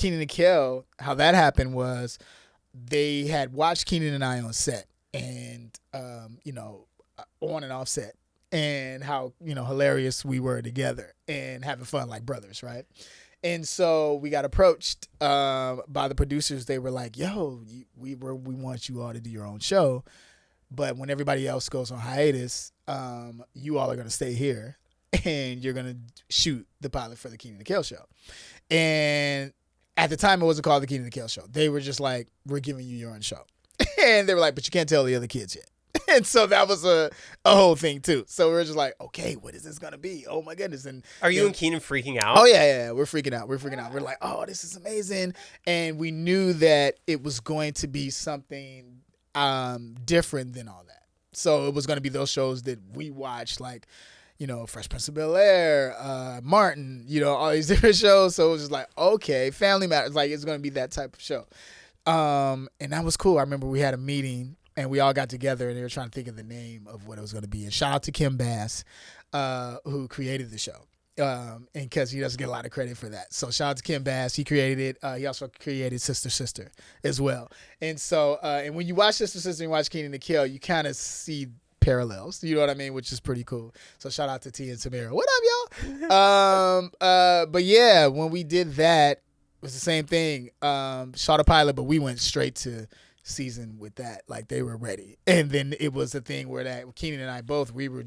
Kenan and Kel, how that happened was they had watched Kenan and I on set, and on and off set, and how hilarious we were together and having fun like brothers, right? And so we got approached by the producers. They were like, "Yo, we want you all to do your own show, but when everybody else goes on hiatus, you all are going to stay here, and you're going to shoot the pilot for the Kenan and Kel show." And at the time, it wasn't called the Kenan and Kel show. They were just like, "We're giving you your own show," and they were like, "But you can't tell the other kids yet." And so that was a whole thing too. So we were just like, okay, what is this gonna be? Oh my goodness! And are you and Kenan freaking out? Oh yeah, we're freaking out. We're like, oh, this is amazing, and we knew that it was going to be something different than all that. So it was going to be those shows that we watched, like Fresh Prince of Bel-Air, Martin, all these different shows. So it was just like, okay, Family Matters, like it's going to be that type of show, and that was cool. I remember we had a meeting. And we all got together, and they were trying to think of the name of what it was going to be. And shout out to Kim Bass, who created the show, and because he doesn't get a lot of credit for that. So shout out to Kim Bass. He created it. He also created Sister Sister as well. And so, and when you watch Sister Sister and watch Kenan and Kel, you kind of see parallels. You know what I mean? Which is pretty cool. So shout out to T and Tamira. What up, y'all? But yeah, when we did that, it was the same thing. Shot a pilot, but we went straight to season with that. Like they were ready. And then it was a thing where that Kenan and I both, we were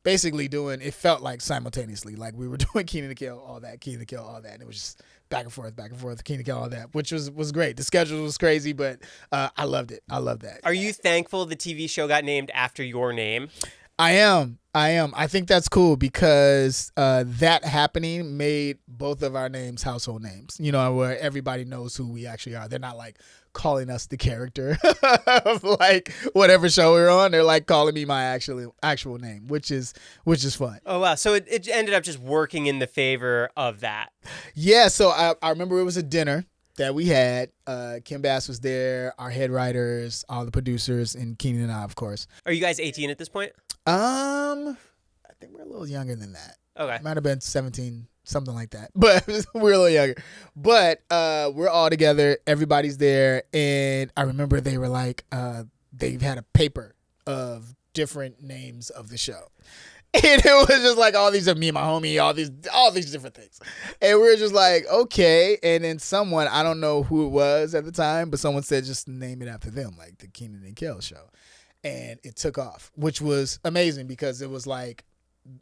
basically doing, it felt like simultaneously, like we were doing Kenan and Kel, all that, Kenan and Kel, all that. And it was just back and forth, Kenan and Kel, all that, which was great. The schedule was crazy, but I loved it. I loved that. Are you thankful the TV show got named after your name? I am. I think that's cool because that happening made both of our names household names, where everybody knows who we actually are. They're not like calling us the character of like whatever show we're on. They're like calling me my actual name, which is fun. Oh, wow. So it ended up just working in the favor of that. Yeah. So I remember it was a dinner that we had. Kim Bass was there, our head writers, all the producers, and Kenan and I, of course. Are you guys 18 at this point? I think we're a little younger than that. Okay. Might have been 17, something like that. But we're a little younger. But we're all together. Everybody's there. And I remember they were like, they've had a paper of different names of the show. And it was just like all these, me and my homie, all these different things. And we were just like, okay. And then someone, I don't know who it was at the time, but someone said just name it after them, like the Kenan and Kel show. And it took off, which was amazing because it was like,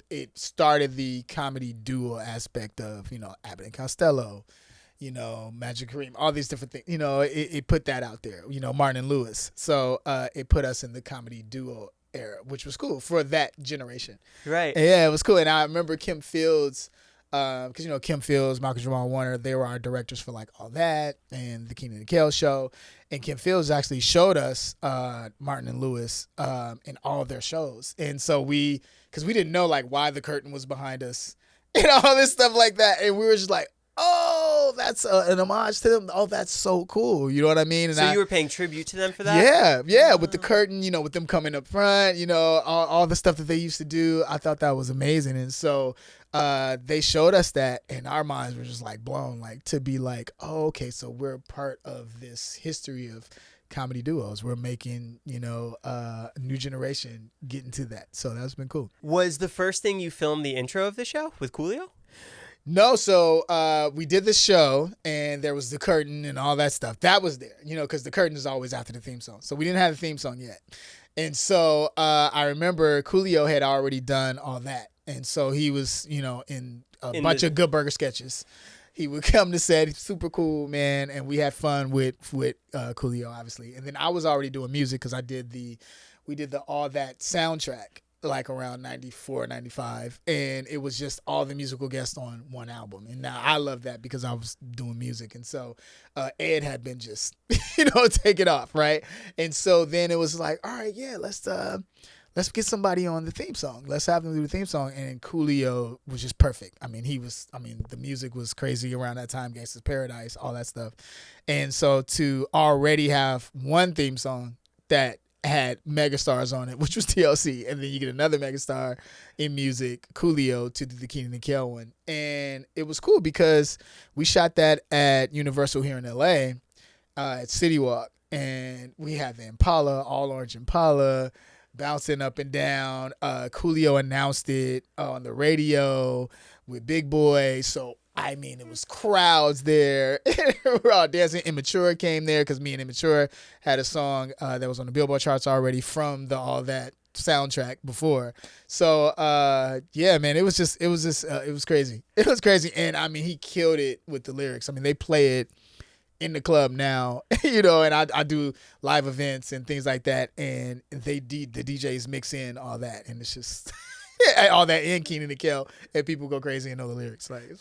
it started the comedy duo aspect of, Abbott and Costello, Magic Kareem, all these different things. It put that out there, Martin and Lewis. So it put us in the comedy duo era, which was cool for that generation. Right. And yeah, it was cool. And I remember Kim Fields, because Kim Fields, Malcolm Jamal Warner, they were our directors for like all that and the Kenan and Kel show. And Kim Fields actually showed us Martin and Lewis in all of their shows. And so because we didn't know like why the curtain was behind us and all this stuff like that. And we were just like, oh, that's an homage to them. Oh, that's so cool. You know what I mean? And so you were paying tribute to them for that? Yeah. With the curtain, with them coming up front, all the stuff that they used to do. I thought that was amazing. And so they showed us that and our minds were just like blown, like to be like, oh, okay, so we're part of this history of comedy duos. We're making, a new generation get into that. So that's been cool. Was the first thing you filmed the intro of the show with Coolio? No, so we did the show and there was the curtain and all that stuff. That was there, because the curtain is always after the theme song. So we didn't have the theme song yet. And so I remember Coolio had already done all that. And so he was, in a bunch of Good Burger sketches. He would come to set. He's super cool, man. And we had fun with Coolio, obviously. And then I was already doing music because we did the All That soundtrack like around 94, 95. And it was just all the musical guests on one album. And now I love that because I was doing music. And so Ed had been just, take it off, right? And so then it was like, all right, yeah, let's get somebody on the theme song. Let's have them do the theme song. And Coolio was just perfect. The music was crazy around that time, Gangsta's Paradise, all that stuff. And so to already have one theme song that had megastars on it, which was TLC, and then you get another megastar in music, Coolio, to do the Kenan and Kel one, and it was cool because we shot that at Universal here in LA, at City Walk, and we had the Impala, all orange Impala, bouncing up and down. Coolio announced it on the radio with Big Boy, so I mean, it was crowds there. We're all dancing. Immature came there because me and Immature had a song that was on the Billboard charts already from the All That soundtrack before. So yeah, man, it was crazy. It was crazy, and I mean, he killed it with the lyrics. I mean, they play it in the club now, you know, and I do live events and things like that, and the DJs mix in all that, and it's just all that in Kenan and Kel, and people go crazy and know the lyrics. Like, it's